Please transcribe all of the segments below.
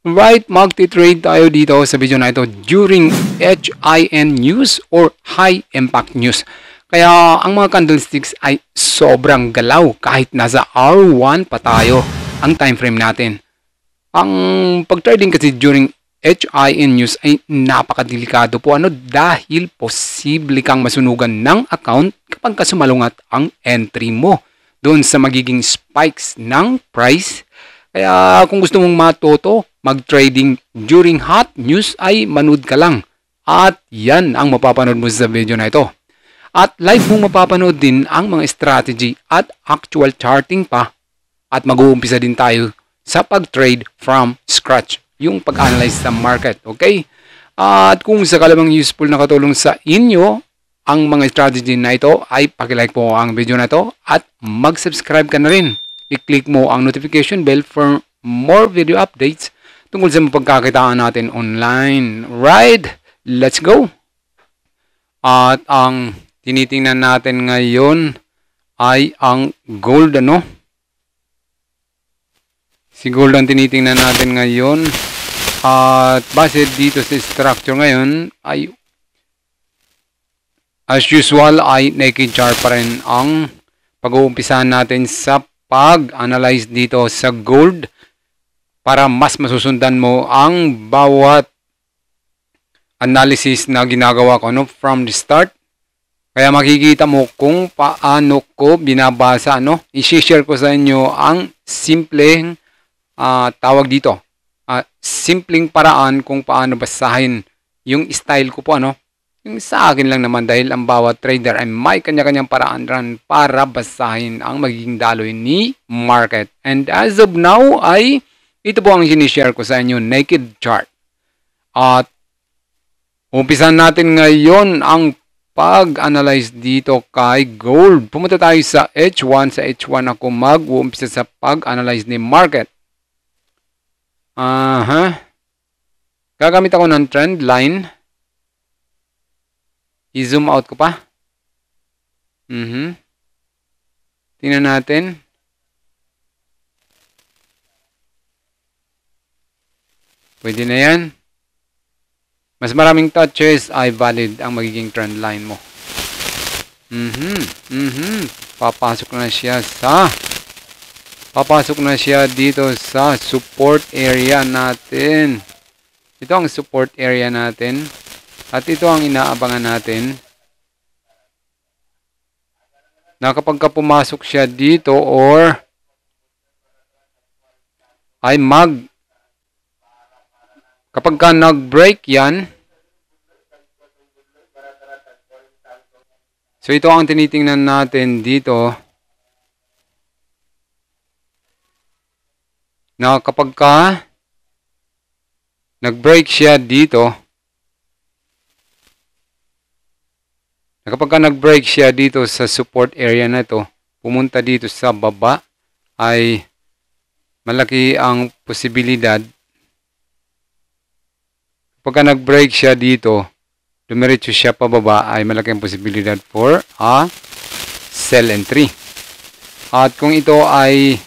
Right, magti-trade tayo dito sa video na ito during HIN news or high impact news. Kaya ang mga candlesticks ay sobrang galaw kahit nasa R1 pa tayo ang time frame natin. Ang pag-trading kasi during HIN news ay napakadelikado po dahil posible kang masunugan ng account kapag sumalungat ang entry mo doon sa magiging spikes ng price. Kaya kung gusto mong matuto mag-trading during hot news ay manood ka lang. At yan ang mapapanood mo sa video na ito. At live mong mapapanood din ang mga strategy at actual charting pa. At mag-uumpisa din tayo sa pag-trade from scratch. Yung pag-analyze sa market. Okay? At kung sakalamang useful na katulong sa inyo ang mga strategy na ito ay pakilike po ang video na ito at mag-subscribe ka na rin. I-click mo ang notification bell for more video updates tungkol sa pagkakitaan natin online. Right? Let's go! At ang tinitingnan natin ngayon ay ang gold, Si gold ang tinitingnan natin ngayon. At base dito sa structure ngayon ay as usual ay naked chart pa rin ang pag-uumpisahan natin sa pag-analyze dito sa gold para mas masusundan mo ang bawat analysis na ginagawa ko from the start. Kaya makikita mo kung paano ko binabasa. I-share ko sa inyo ang simpleng tawag dito. Simpleng paraan kung paano basahin yung style ko po. Yung sa akin lang naman dahil ang bawat trader ay may kanya-kanyang paraan para basahin ang magiging daloy ni market. And as of now ay ito po ang sinishare ko sa inyo, naked chart. At umpisan natin ngayon ang pag-analyze dito kay gold. Pumunta tayo sa H1. Sa H1 ako mag-uumpisa sa pag-analyze ni market. Gagamit ako ng trend line. I-zoom out ko pa. Tingnan natin. Pwede na yan. Mas maraming touches ay valid ang magiging trend line mo. Papasok na siya dito sa support area natin. Ito ang support area natin. At ito ang inaabangan natin. Na kapag pumasok siya dito or ay kapag nag-break yan, so ito ang tinitingnan natin dito, na kapag nag-break siya dito, sa support area na ito, pumunta dito sa baba, ay malaki ang posibilidad. Pagka nag-break siya dito, dumiretso siya pababa, ay malaking posibilidad for a sell entry. At kung ito ay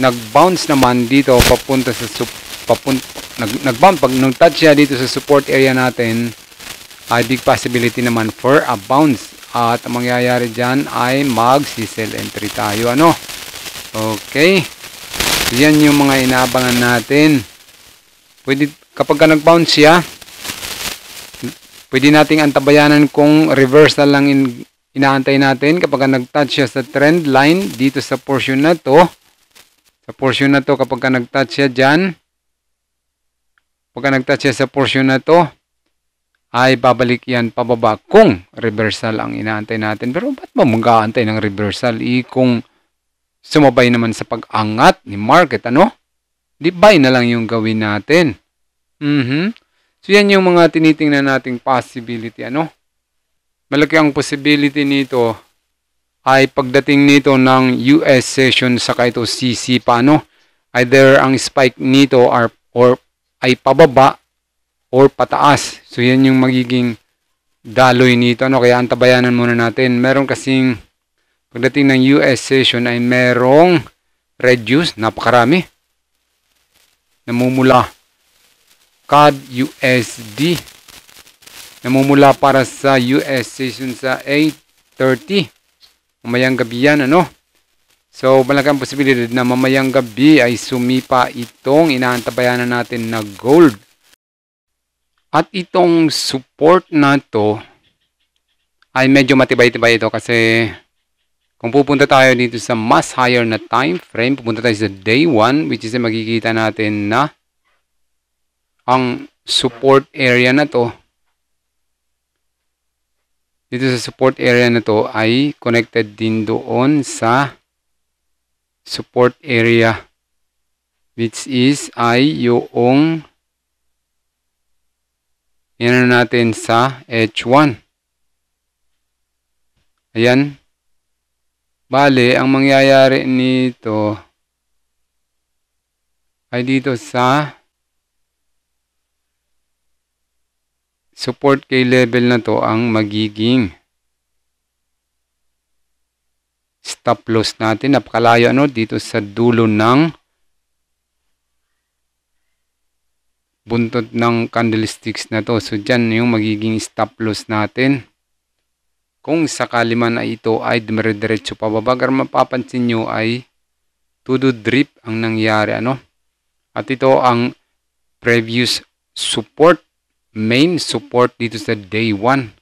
nag-bounce naman dito, papunta sa nag-bounce, pag nag-touch siya dito sa support area natin, ay big possibility naman for a bounce. At ang mangyayari dyan ay mag-sell entry tayo. Okay. Yan yung mga inaabangan natin. Pwede, kapag nag-bounce siya, pwede nating antabayanan kung reversal lang inaantay natin. Kapag nag-touch siya sa trend line dito sa portion na to, kapag nag-touch siya dyan, sa portion na to, ay babalik yan pababa kung reversal ang inaantay natin. Pero ba't ba mag-aantay ng reversal? Kung sumabay naman sa pag-angat ni market, Di buy na lang yung gawin natin. So yan yung mga tinitingnan nating possibility. Malaki ang possibility nito ay pagdating nito ng US session saka ito CC pa. Either ang spike nito or ay pababa or pataas. So yan yung magiging daloy nito. Kaya antabayanan muna natin. Meron kasing pagdating ng US session ay merong reduce, napakarami. Namumula CAD USD. Namumula para sa US session sa 8:30. Mamayang gabi yan, ano? So, malaking posibilidad na mamayang gabi ay sumipa itong inaantabayanan natin na gold. At itong support na to ay medyo matibay-tibay ito kasi kung pupunta tayo dito sa mas higher na time frame, pupunta tayo sa day 1, which is makikita natin na ang support area na to, dito sa support area na to ay connected din doon sa support area, which is ay yung yan natin sa H1. Ayan. Bale, ang mangyayari nito ay dito sa support key level na to ang magiging stop loss natin. Napakalayo ano dito sa dulo ng buntot ng candlesticks na to. So dyan yung magiging stop loss natin. Kung sakali man ay ito ay dumire-diretso pababa, kaya mapapansin nyo ay todo drip ang nangyari ano. At ito ang previous support, main support dito sa day 1.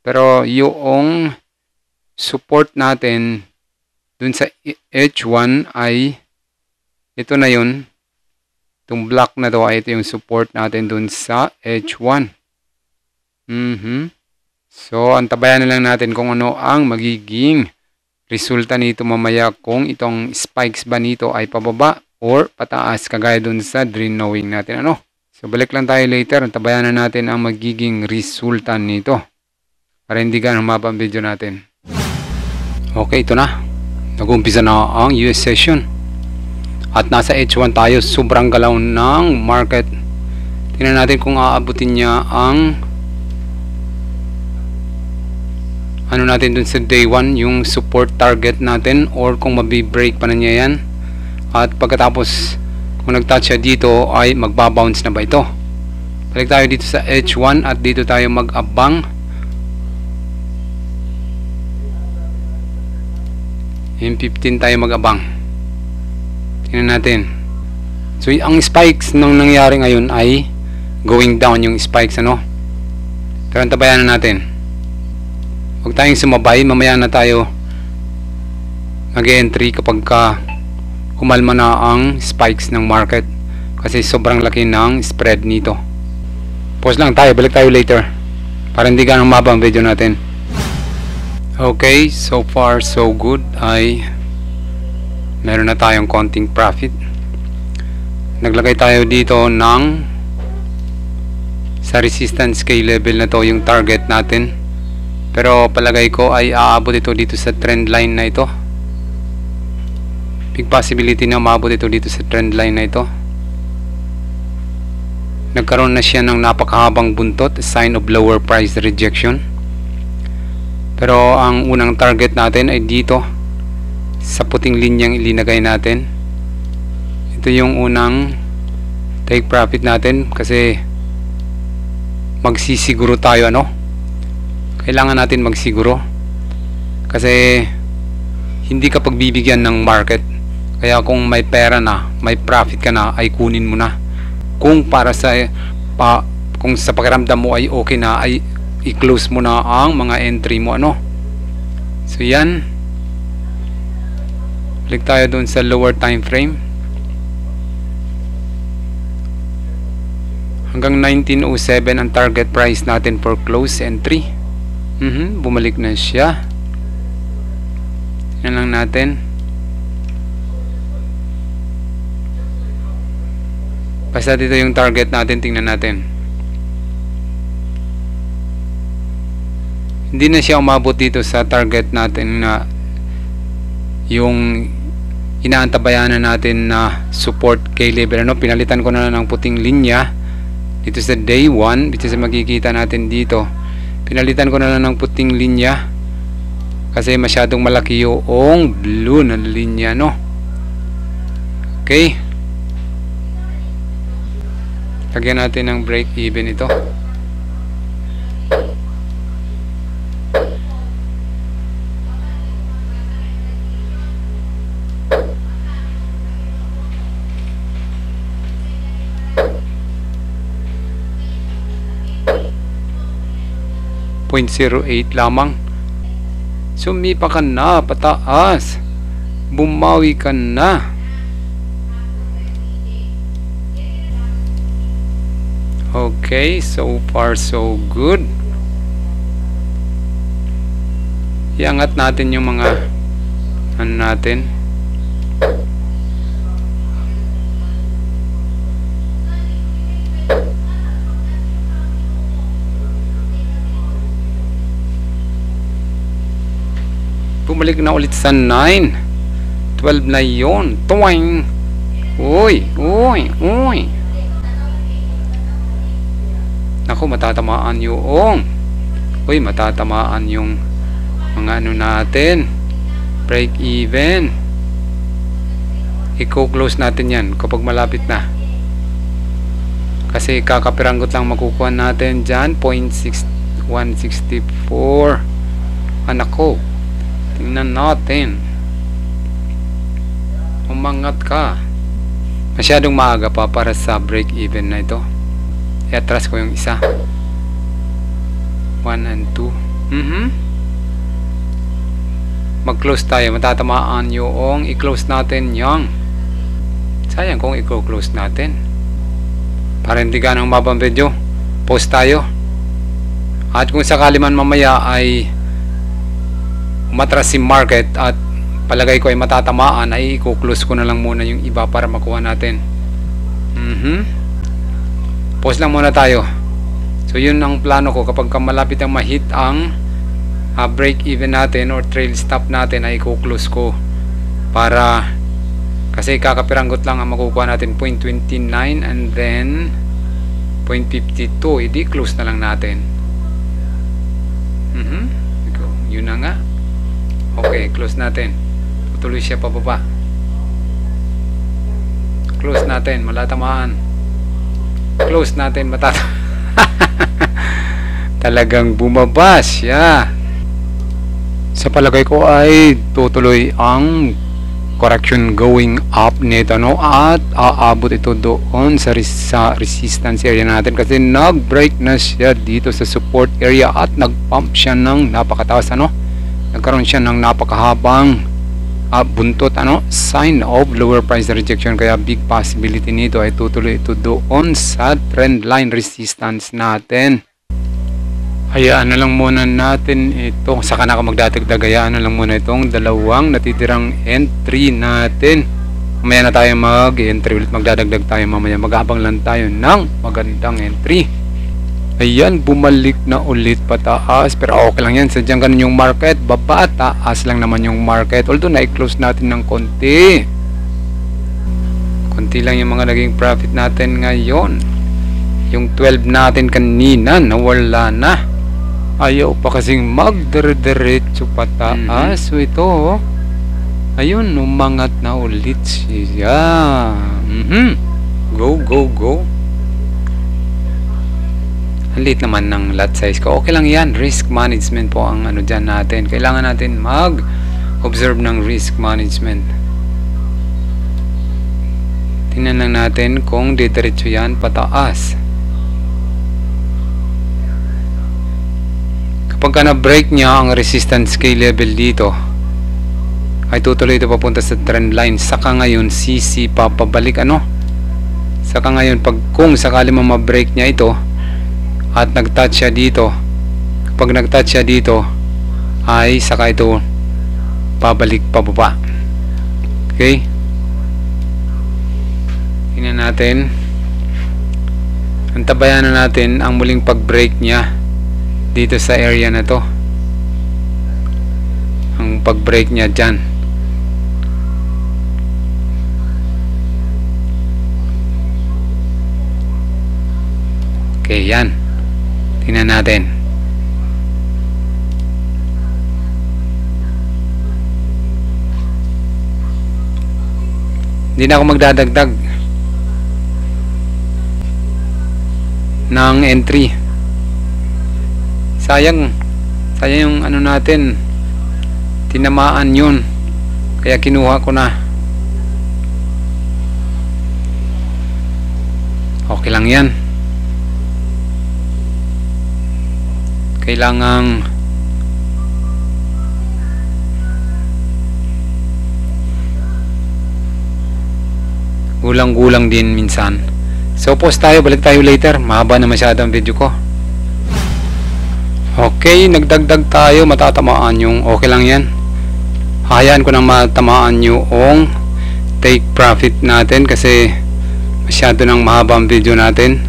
Pero yung support natin dun sa H1 ay ito na yun. Itong block na to ay ito yung support natin dun sa H1. So, antabayan na lang natin kung ano ang magiging resulta nito mamaya, kung itong spikes ba nito ay pababa or pataas kagaya dun sa dream knowing natin ano. So, balik lang tayo later. Antabayan na natin ang magiging resulta nito para hindi ganun humaba ang video natin. Okay, ito na. Nag-umpisa na ang US session. At nasa H1 tayo, sobrang galaw ng market. Tingnan natin kung aabutin niya ang ano natin dun sa day 1, yung support target natin, or kung mabibreak pa na niya yan. At pagkatapos, kung nag-touch siya dito, ay magbabounce na ba ito? Balik tayo dito sa H1 at dito tayo mag-abang. M15 tayo mag-abang. Tingnan natin. So, ang spikes nung nangyari ngayon ay going down yung spikes, ano? Pero antabayan na natin. Huwag tayong sumabay. Mamaya na tayo mag-entry kapag kumalma na ang spikes ng market. Kasi sobrang laki ng spread nito. Pause lang tayo. Balik tayo later. Para hindi ganang maba ang video natin. Okay, so far so good. Ay meron na tayong konting profit. Naglagay tayo dito ng sa resistance key level na to yung target natin. Pero palagay ko ay aabot ito dito sa trend line na ito. Big possibility na maabot ito dito sa trend line na ito. Nagkaroon na siya ng napakahabang buntot, a sign of lower price rejection. Pero ang unang target natin ay dito sa puting linyang ilinagay natin. Ito yung unang take profit natin kasi magsisiguro tayo ano. Kailangan natin magsiguro kasi hindi ka pagbibigyan ng market. Kaya kung may pera na, may profit ka na, ay kunin mo na. Kung para sa kung sa pakiramdam mo ay okay na, ay i-close mo na ang mga entry mo ano. So yan. Balik tayo dun sa lower time frame. Hanggang 1907 ang target price natin for close entry. Bumalik na siya. Yan lang natin. Basta dito yung target natin, tingnan natin. Hindi na siya umabot dito sa target natin na yung inaantabayanan natin na support key level ano. Pinalitan ko na lang ng puting linya dito sa day 1, which is makikita natin dito. Pinalitan ko na lang ng puting linya kasi masyadong malaki yung blue na linya no. Okay, Lagyan natin ng break even ito. .08 lamang. Sumipa ka na pataas. Bumawi ka na. Okay, so far so good. Iangat natin yung mga ano natin. Bumalik na ulit sa 9. 12 na yon. Tuwing. Uy, uy, uy. Naku, matatamaan yung. Uy, matatamaan yung mga ano natin. Break even. I-close natin yan kapag malapit na. Kasi kakapiranggot lang makukuha natin dyan. 164. Anak ko. Tingnan natin. Umangat ka. Masyadong maaga pa para sa break even na ito. I-atras ko yung isa. 1 and 2. Mag-close tayo. Matatamaan yung i-close natin yung. Sayang kung i-close natin. Para hindi ganang mabang video. Post tayo. At kung sakali man mamaya ay umatras si market at palagay ko ay matatamaan, ay i-close ko na lang muna yung iba para makuha natin. Pause lang muna tayo. So yun ang plano ko kapag malapit ang ma-hit ang break even natin or trail stop natin, ay i-close ko para kasi kakapiranggot lang ang makukuha natin. 0.29 and then 0.52. Hindi close na lang natin. Yun na nga. Okay, close natin. Tuloy siya pababa. Close natin, malatamaan. Close natin, talagang bumaba siya. Sa palagay ko ay tutuloy ang correction going up nito, no? At aabot ito doon sa resistance area natin kasi nag-break na siya dito sa support area at nag-pump siya ng napakataas, ano? Nagkaroon siya ng napakahabang buntot, ano, sign of lower price rejection, kaya big possibility nito ay tutuloy ito doon sa trend line resistance natin. Hayaan na lang muna natin ito, saka na ako magdadagdag. Hayaan na lang muna itong dalawang natitirang entry natin. Mamaya na tayo mag-entry ulit, magdadagdag tayo mamaya, maghabang lang tayo ng magandang entry. Ayan, bumalik na ulit pataas, pero okay lang yan, sadyang ganun yung market, baba, taas lang naman yung market, although na-close natin ng konti lang yung mga naging profit natin ngayon. Yung 12 natin kanina nawala na, ayaw pa kasing magdire-diretso pataas. So ito, ayun, umangat na ulit siya. Go, go, go. Ang liit naman ng lot size ko. Okay lang yan. Risk management po ang ano dyan natin. Kailangan natin mag-observe ng risk management. Tingnan lang natin kung didiretso yan pataas. Kapag ka na-break niya ang resistance scale level dito, ay tutuloy ito papunta sa trend line. Saka ngayon, CC papabalik, ano? Saka ngayon, kung sakali ma-break niya ito, at nag-touch siya dito, kapag nag-touch siya dito ay saka ito pabalik pababa. Okay, tingnan natin, antabayan na natin ang muling pag-break niya dito sa area na to, ang pag-break niya dyan. Okay, yan. Tingnan natin. Hindi na ako magdadagdag. ng entry. Sayang yung ano natin, tinamaan yun, kaya kinuha ko na. Okay lang yan. Kailangang gulang-gulang din minsan. So pause tayo, balik tayo later. Mahaba na masyado ang video ko. Okay, nagdagdag tayo, matatamaan yung, okay lang yan. Hayaan ko nang matamaan yung take profit natin kasi masyado nang mahaba ang video natin.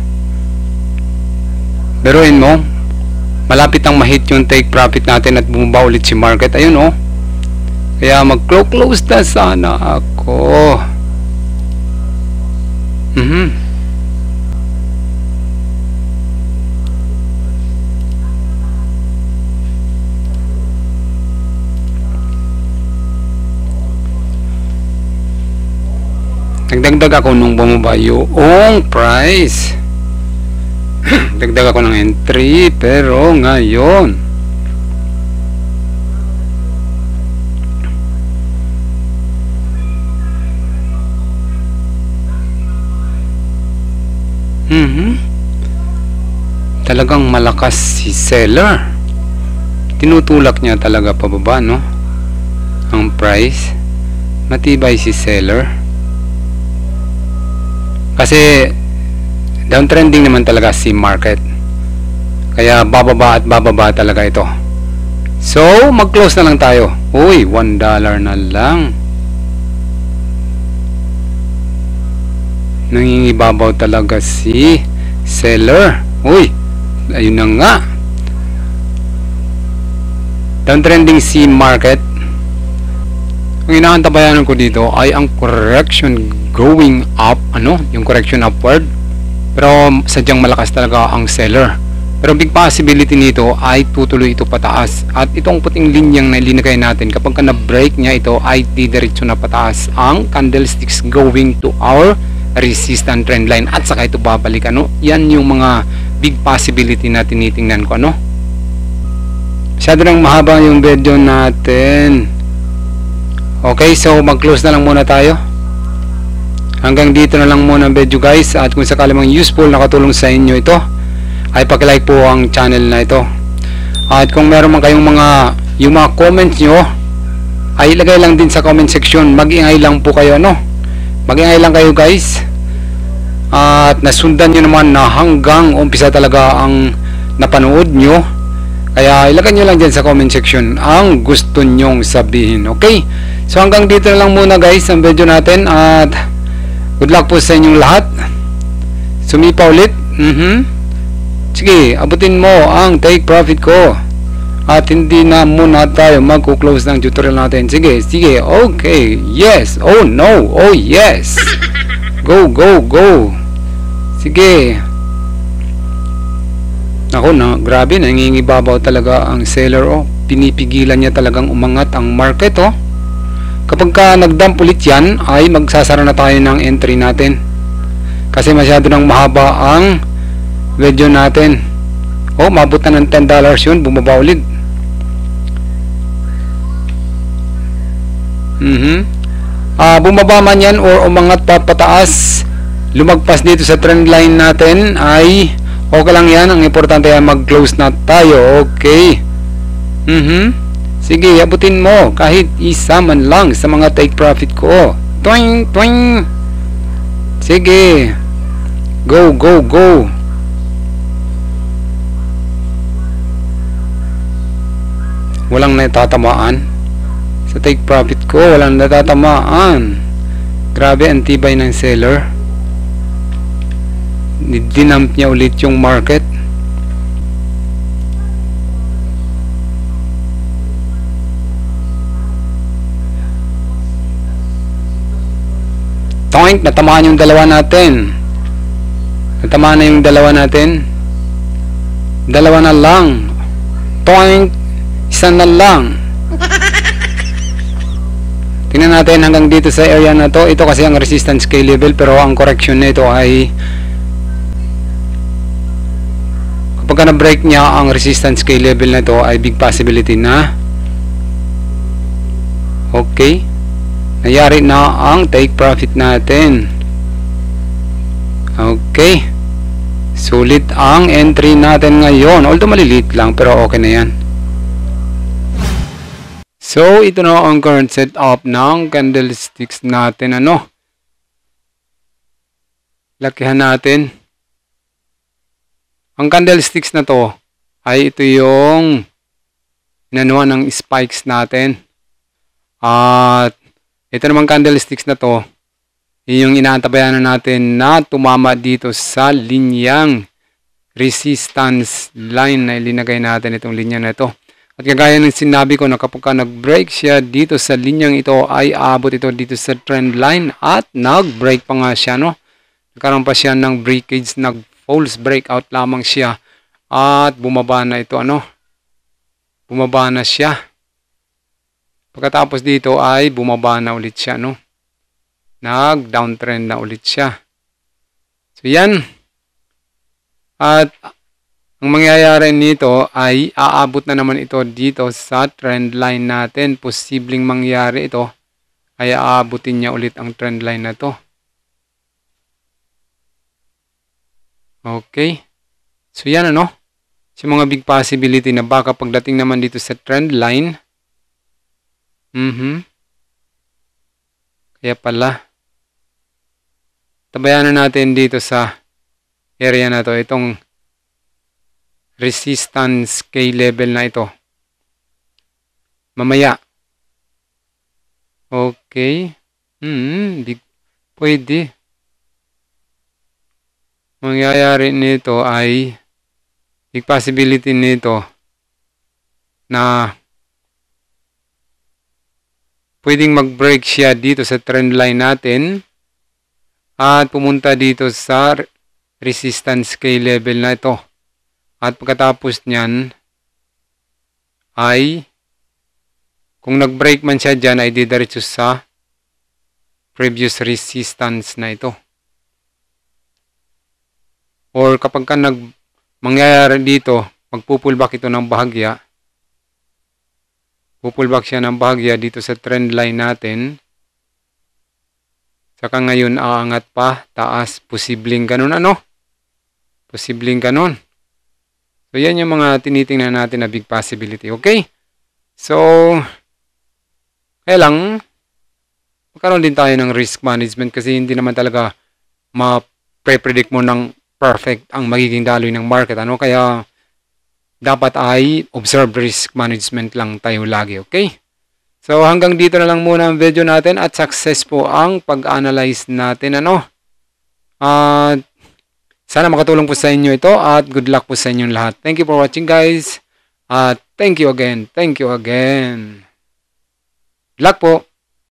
Biruin mo, malapit nang mahit yung take profit natin at bumaba ulit si market. Ayun oh. Kaya mag-close na sana ako. Nagdagdag ako nung bumaba yung price. Dagdag ako ng entry, pero ngayon talagang malakas si seller. Tinutulak niya talaga pababa, no? Ang price. Matibay si seller. Kasi downtrending naman talaga si market. Kaya bababa at bababa talaga ito. So, mag-close na lang tayo. Uy, $1 na lang. Nangingibabaw talaga si seller. Uy, ayun na nga. Downtrending si market. Ang inaantabayanan ko dito ay ang correction going up, yung correction upward. Pero sadyang malakas talaga ang seller. Pero big possibility nito ay tutuloy ito pataas. At itong puting linyang na ilinagay natin, kapag ka na-break niya ito ay didiretso na pataas ang candlesticks going to our resistance trend line. At saka ito babalik, yan yung mga big possibility na tinitingnan ko, Masyado nang mahaba yung video natin. Okay, so mag-close na lang muna tayo. Hanggang dito na lang muna ang video guys. At kung sakali mang useful, nakatulong sa inyo ito, ay pag-like po ang channel na ito. At kung meron man kayong yung mga comments nyo, ay ilagay lang din sa comment section. Mag-ingay lang po kayo, Mag-ingay lang kayo guys. At nasundan nyo naman na hanggang umpisa talaga ang napanood nyo. Kaya ilagay nyo lang dyan sa comment section ang gusto nyong sabihin. Okay? So hanggang dito na lang muna guys ang video natin. At good luck po sa inyong lahat. Sumipa ulit. Sige, abutin mo ang take profit ko. At hindi na muna tayo magko-close ng tutorial natin. Sige, okay. Yes, oh no, oh yes. Go. Sige. Ako na, grabe, nangingibabaw talaga ang seller, Pinipigilan niya talagang umangat ang market, Kapag ka nag-dump ulit yan, ay magsasara na tayo ng entry natin. Kasi masyado nang mahaba ang video natin. Mabot na ng $10 yun, bumaba ulit. Bumaba man yan or umangat pa pataas, lumagpas dito sa trend line natin, ay okay lang yan. Ang importante ay mag-close na tayo. Okay. Sige, abutin mo kahit isa man lang sa mga take profit ko. Twing. Sige. Go. Walang natatamaan sa take profit ko. Walang natatamaan. Grabe, ang tibay ng seller. Dinump niya ulit yung market. Toink, natamaan yung dalawa natin. Natamaan na yung dalawa natin. Dalawa na lang. Toink, isa na lang. Tingnan natin hanggang dito sa area na to. Ito kasi ang resistance scale level, pero ang correction nito ay kapag na-break niya ang resistance kay level na ito ay big possibility na okay, nangyari na ang take profit natin. Okay, sulit ang entry natin ngayon, although maliliit lang pero okay na yan. So ito na ang current setup ng candlesticks natin. Lakihan natin. Ang candlesticks na to ay ito yung inanuhan ng spikes natin. At ito namang candlesticks na to, yung inaantabayan natin na tumama dito sa linyang resistance line na ilinagay natin itong linya na ito. At kagaya ng sinabi ko na kapag nag-break siya dito sa linyang ito ay aabot ito dito sa trend line at nag-break pa nga siya, no? Nagkaroon pa siya ng breakage, nag-false breakout lamang siya at bumaba na ito, bumaba na siya. Pagkatapos dito ay bumaba na ulit siya, no? Nag-downtrend na ulit siya. So yan. At ang mangyayari nito ay aabot na naman ito dito sa trend line natin. Posibleng mangyari ito ay aabutin niya ulit ang trend line na to. Okay. So yan sa mga big possibility na baka pagdating naman dito sa trend line. Kaya pala. Tabayan na natin dito sa area na to. Itong resistance kay level na ito. Mamaya. Okay. Pwede. Mangyayari nito ay big possibility nito na pwedeng mag-break siya dito sa trend line natin at pumunta dito sa resistance kay level na ito. At pagkatapos niyan ay kung nag-break man siya dyan ay didiretso sa previous resistance na ito. Or kapag mangyayari dito, magpupullback ito ng bahagya. Pupullback siya ng bahagya dito sa trend line natin. Saka ngayon aangat pa, taas, posibleng ganun Posibleng ganun. So yan yung mga tinitingnan natin na big possibility, okay? So, kaya lang, magkaroon din tayo ng risk management kasi hindi naman talaga ma-predict mo ng perfect ang magiging daloy ng market. Kaya dapat ay observe risk management lang tayo lagi, okay? So hanggang dito na lang muna ang video natin at success po ang pag-analyze natin, At sana makatulong po sa inyo ito at good luck po sa inyong lahat. Thank you for watching, guys. At thank you again. Thank you again. Good luck po.